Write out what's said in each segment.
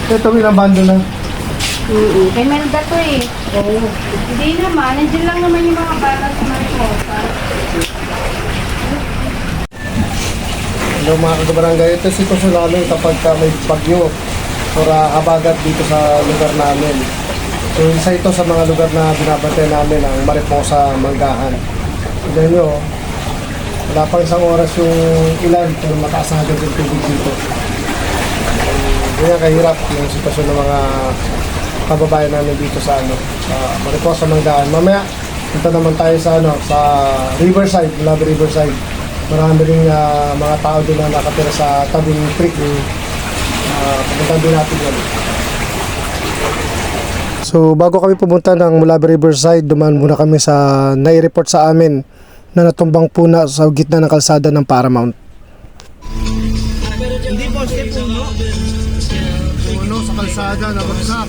Ito binabando na. Kay Melda to eh. Oo. Hindi naman, nandiyan lang naman yung mga bata sa Mariposa. Hello mga kabarangay, ito sitwasyon namin kapag may bagyo or habagat dito sa lugar namin. So isa ito sa mga lugar na binabantay namin ang Mariposa, Manggahan. Tignan nyo, wala pang isang oras yung ilan pero mataas na agad yung tubig dito. Ganyan kahirap yung sitwasyon ng mga kababayan namin dito sa Mariposa, Manggahan. Mamaya punta naman tayo sa sa Riverside, Malabe Riverside. Marami rin mga tao doon na nakatira sa tabing creek. Pupuntahan din natin yan. So bago kami pumunta ng Malabe Riverside, dumaan muna kami sa nai-report sa amin na natumbang puna sa gitna ng kalsada ng Paramount. Hindi po, step puno. Puno sa kalsada na bagsak.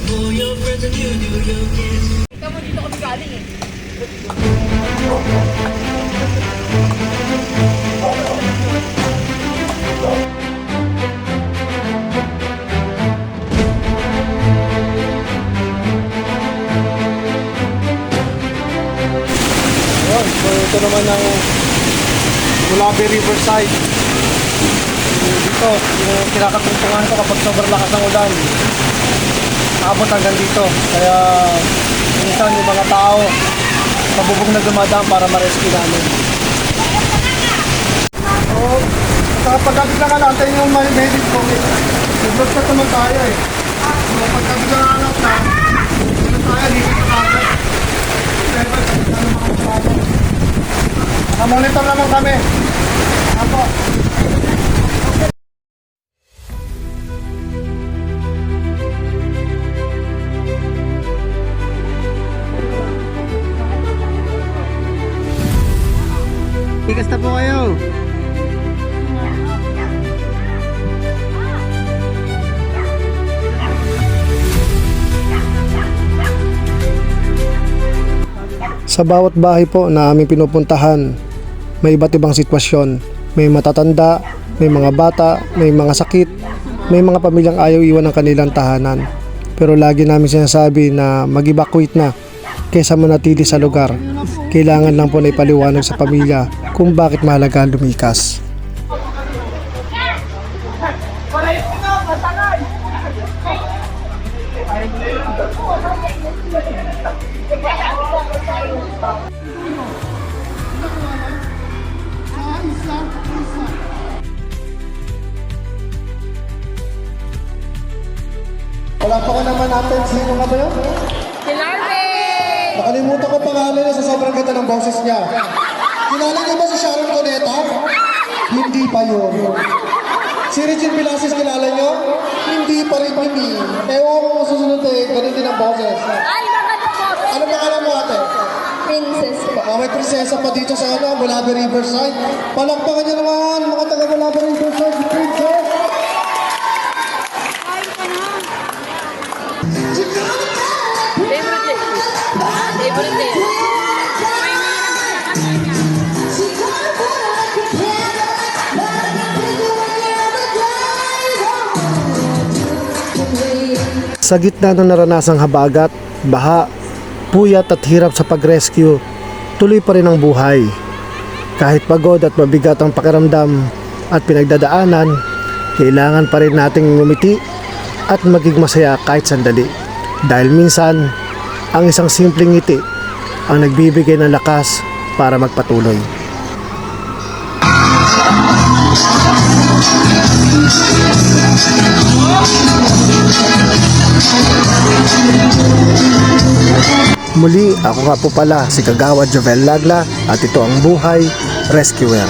Ikaw mo dito kami galing eh. So ito naman ang Malabe Riverside. Dito, yung kinakatungtungan ko kapag sobrang lakas ng ulan, abot hanggang dito. Kaya minsan yung mga tao pabubog na dumadaan para ma-rescue namin. So, pagkabigla ka natin yung may medic ko, i-vlog ka naman tayo eh. So pagkabigla ka natin, dito tayo, dito sa kagad. Monitor naman kami. Ako. Tigas na po kayo. Sa bawat bahay po na aming pinupuntahan, may iba't ibang sitwasyon. May matatanda, may mga bata, may mga sakit, may mga pamilyang ayaw iwan ng kanilang tahanan. Pero lagi namin sinasabi na mag-evacuate na kaysa manatili sa lugar. Kailangan lang po na ipaliwanag sa pamilya kung bakit mahalaga lumikas. Wala pa ko naman natin. Sino nga ba yun? Si Larry! Nakalimutan ko pangalan niya sa sobrang ganda ng boses niya. Kilala niyo ba si Sharon Cuneta? Hindi pa yun. Si Regine Velasquez kilala niyo? Hindi pa rin hindi. Ewan ko susunod eh, ganun din ang boses. Ay, maganda po! Ano pangalan mo ate? Princess po. May prinsesa pa dito sa Malabe Riverside. Palakpakan niyo naman mga taga Malabe Riverside, si Princess. Favorite day. Sa gitna ng naranasang habagat, baha, puyat at hirap sa pag-rescue, tuloy pa rin ang buhay. Kahit pagod at mabigat ang pakiramdam at pinagdadaanan, kailangan pa rin nating ngumiti at maging masaya kahit sandali. Dahil minsan, ang isang simpleng ngiti ang nagbibigay ng lakas para magpatuloy. Muli, ako nga po pala si Kagawad Jovel Lagla at ito ang Buhay Rescuer.